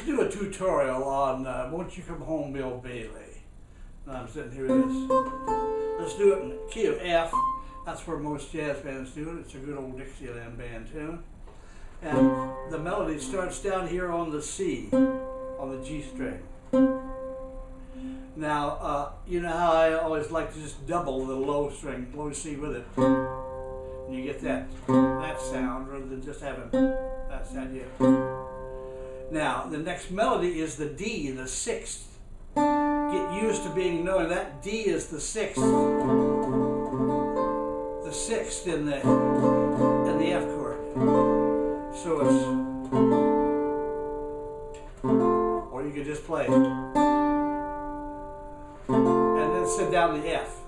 Let's do a tutorial on Won't You Come Home, Bill Bailey. Now I'm sitting here with this. Let's do it in the key of F. That's where most jazz bands do it. It's a good old Dixieland band tune. And the melody starts down here on the C, on the G string. Now, you know how I always like to just double the low string, low C with it. And you get that sound rather than just having that sound here. Now, the next melody is the D, the sixth. Get used to knowing that D is the sixth. The sixth in the F chord. So it's, or you could just play. And then sit down the F.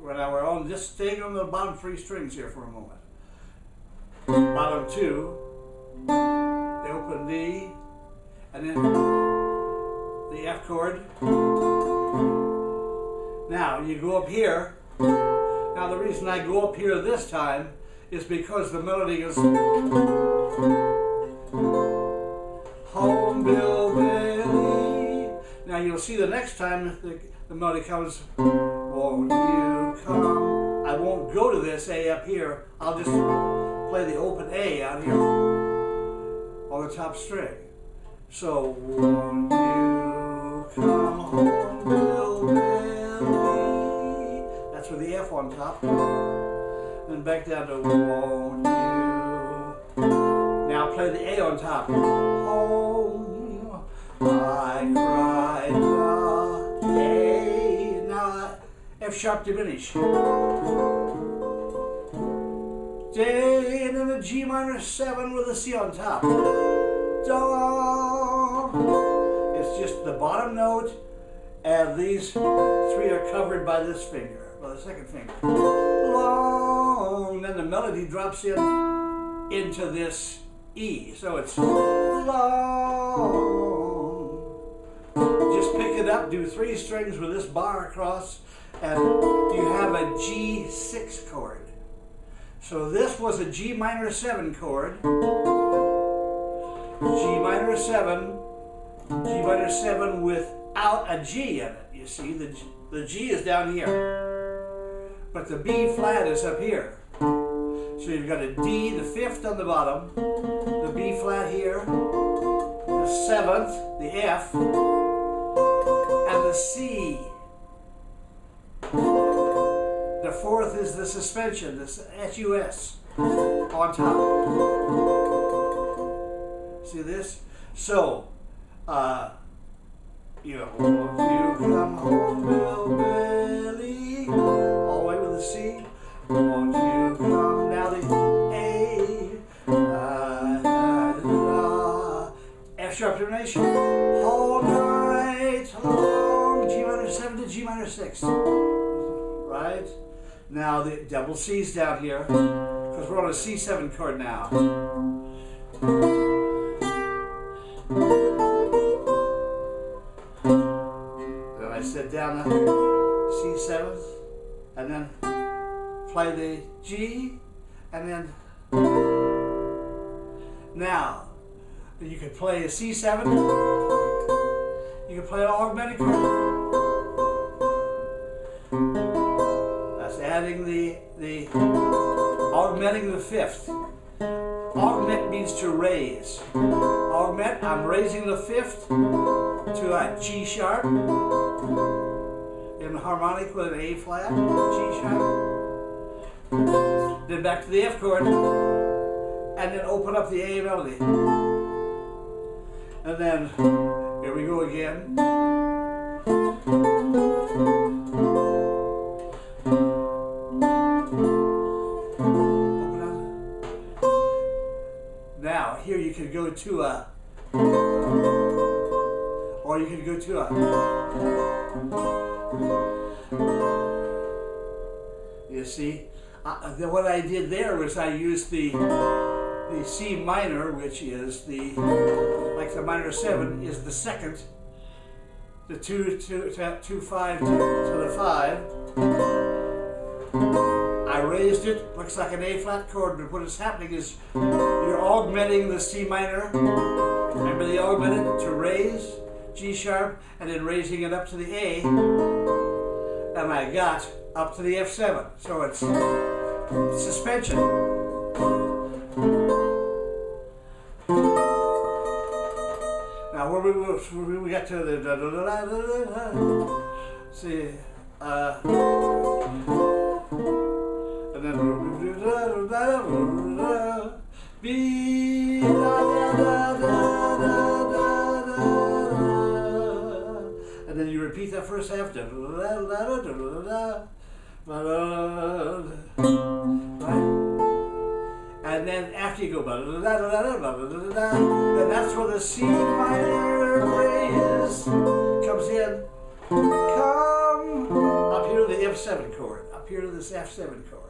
Now we're on, just staying on the bottom three strings here for a moment. Bottom two, the open D, and then the F chord. Now you go up here. Now the reason I go up here this time is because the melody goes Home Bill Bailey. Now you'll see the next time the melody comes, won't you come? I won't go to this A up here. I'll just play the open A out here on the top string. So, won't you come home, Bill Bailey? That's with the F on top. Then back down to won't you. Now play the A on top. Home, I cried the A. Now F sharp diminished. J and then a G minor 7 with a C on top. It's just the bottom note, and these three are covered by this finger, by the second finger. Long, then the melody drops into this E, so it's long. Just pick it up, do three strings with this bar across, and you have a G6 chord. So this was a G minor 7 chord. G minor 7, G minor 7 without a G in it. You see, the G is down here, but the B flat is up here. So you've got a D, the 5th on the bottom, the B flat here, the 7th, the F, and the C. The 4th is the suspension, the SUS on top. See this? So, you know, won't you come home, Bill Bailey? All the way with the C. Won't you come? Now the A. F sharp termination. All night long. G minor 7 to G minor 6. Right? Now the double C's down here, because we're on a C7 chord now. Then I sit down the C7, and then play the G, and then now you could play a C7, you can play an augmented chord. That's adding the augmenting the 5th. Augment means to raise. Augment, I'm raising the 5th to a G sharp in the harmonic with an A flat, G sharp. Then back to the F chord, and then open up the A melody. And then, here we go again. Now, here you could go to a, or you could go to a, you see, what I did there was I used the C minor, which is like the minor 7 is the 2nd, the 2, 5 to the 5. I raised it, looks like an A flat chord, but what is happening is you're augmenting the C minor. Remember the augmented? To raise, G sharp, and then raising it up to the A, and I got up to the F7. So it's suspension. Now where we got to the da da da da da da. See, and then B da da da da da da, and then you repeat that first half. Da da da da da da da, right? And then after you go da da da da da da, then that's where the C minor raise comes in. Come up here to the F7 chord, up here to this F7 chord.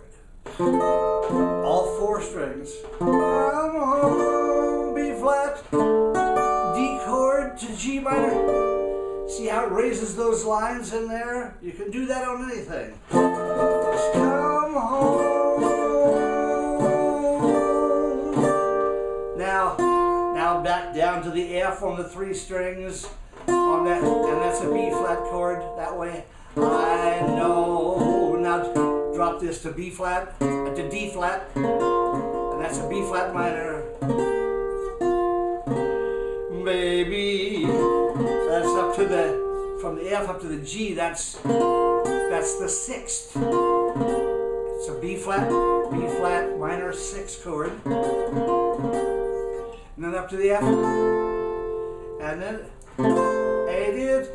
All four strings. Come home, B flat, D chord to G minor. See how it raises those lines in there? You can do that on anything. Just come home. Now back down to the F on the three strings on that, and that's a B flat chord that way. I know. Now drop this to B flat, to D flat, and that's a B flat minor. Baby, that's up to the, from the F up to the G, that's the sixth. It's a B flat minor 6 chord. And then up to the F, and then A did,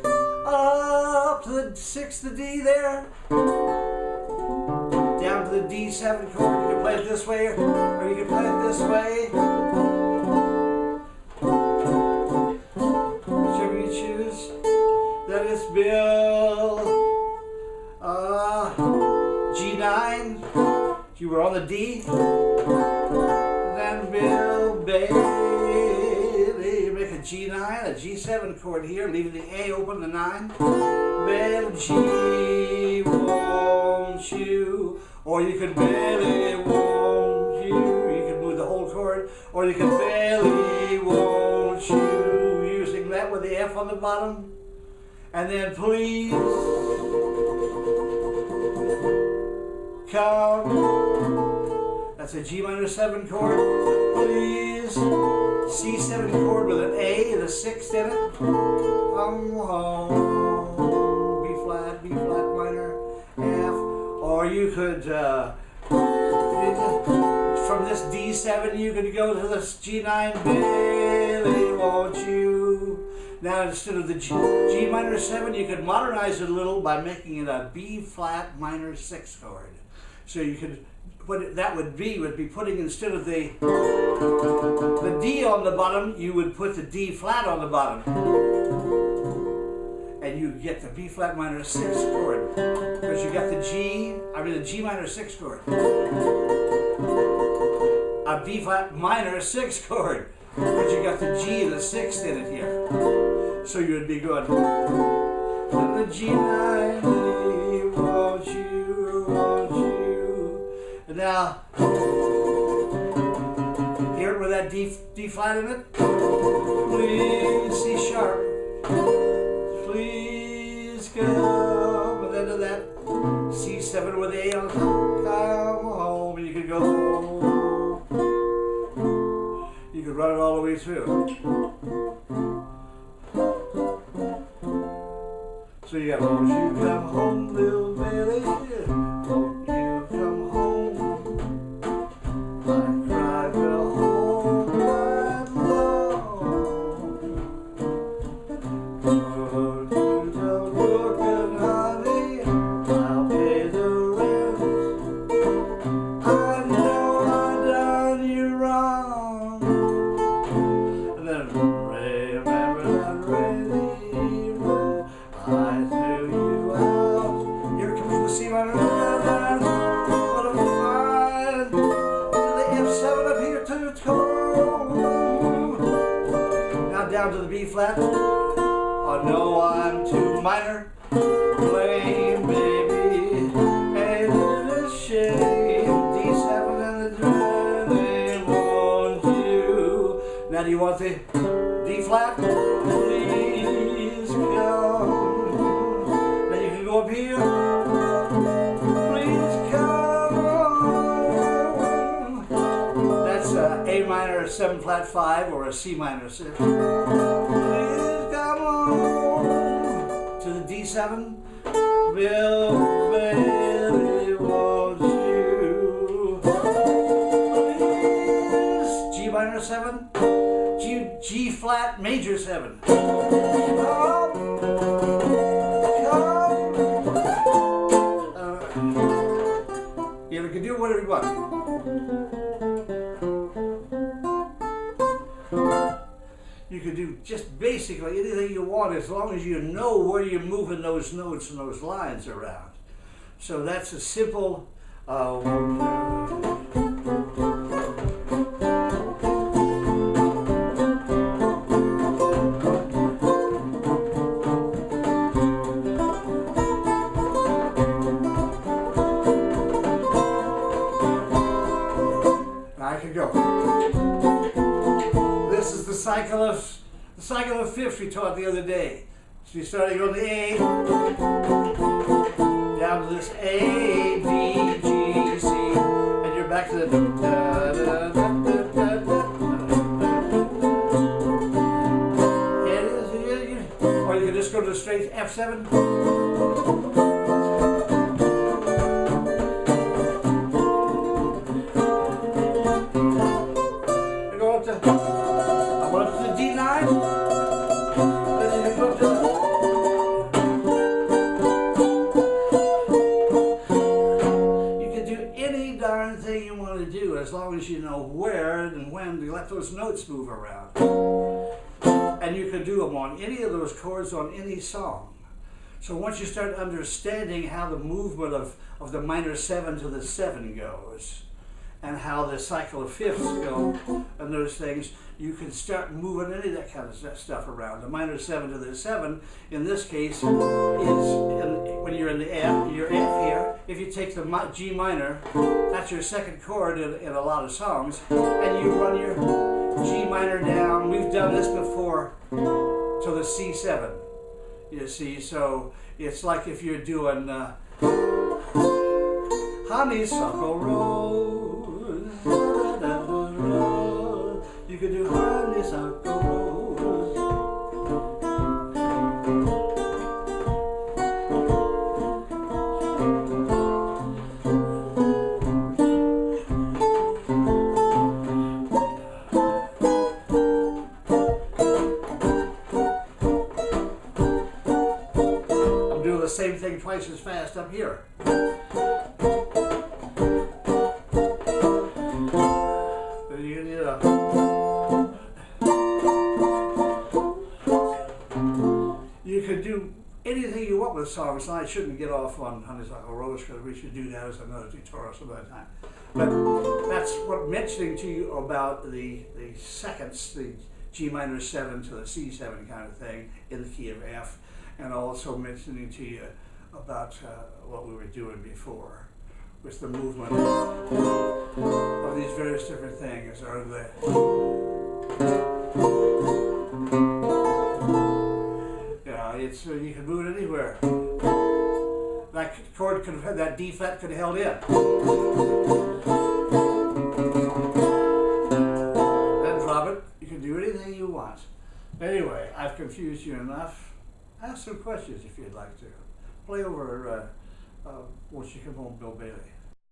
up to the 6th, the D there, down to the D7 chord. You can play it this way, or you can play it this way. Whichever you choose. Then it's Bill, G9, you were on the D, then Bill, baby, make a G9, a G7 chord here, leaving the A open, the 9, Bill, G, won't you, or you could Billy, won't you, you could move the whole chord, or you could Billy, won't you, using that with the F on the bottom. And then please come. That's a G minor 7 chord. Please. C7 chord with an A, the 6th in it. Come home. B flat minor, F. Or you could, from this D7, you could go to this G9. Billy, won't you? Now instead of the G minor 7, you could modernize it a little by making it a B flat minor 6 chord. So you could, what that would be putting, instead of the D on the bottom, you would put the D flat on the bottom. And you get the B flat minor 6 chord. Because you got the G minor 6 chord. A B flat minor 6 chord. But you got the G, the 6th in it here. So you would be going, the G9, won't you, won't you. And now, hear it with that D flat in it. Please, C sharp. Please come. And then to that C7 with A on top. Come home. And you could go home. You could run it all the way through. So you got, won't you come home, little Billy? Won't you come home? I cried the whole night long. Oh, you don't working, honey, I'll pay the rent. I know I done you wrong. And then remember that rainy evening I threw you out. Here comes the C minor. What a find. The F7 up here to the toe. Now down to the B flat. Oh no, I'm too minor. Playing, baby. Ain't it a shame? D7 and the dread, won't you? Now do you want the D flat? Please. flat 5 or a C minor 6. Please come on to the D7. Bill Bailey wants you. Please. G minor 7. G flat major 7. Come. You can do whatever you want. You can do just basically anything you want as long as you know where you're moving those notes and those lines around. So that's a simple I could go. This is the cycle of fifths we taught the other day. So you're starting on the A, down to this A, D, G, C, and you're back to the da, da, da, da, da, da. Or you can just go to the straight F7. As long as you know where and when to let those notes move around. And you can do them on any of those chords on any song. So once you start understanding how the movement of the minor 7 to the 7 goes, and how the cycle of fifths go, and those things, you can start moving any of that kind of stuff around. The minor 7 to the 7, in this case, is when you're in the F, your F here. If you take the G minor, that's your second chord in a lot of songs, and you run your G minor down. We've done this before to the C7. You see, so it's like if you're doing honeysuckle rose, you could do honeysuckle rose. I'm doing the same thing twice as fast up here. You could do anything you want with songs, and I shouldn't get off on Honeysuckle Rose because we should do that as another tutorial some other time. But that's what mentioning to you about the seconds, the G minor 7 to the C7 kind of thing in the key of F, and also mentioning to you about what we were doing before with the movement of these various different things, or the it's you can move it anywhere. That chord could have, that D flat could have held in. Then drop it. You can do anything you want. Anyway, I've confused you enough. Ask some questions if you'd like to. Play over Won't You Come Home, Bill Bailey.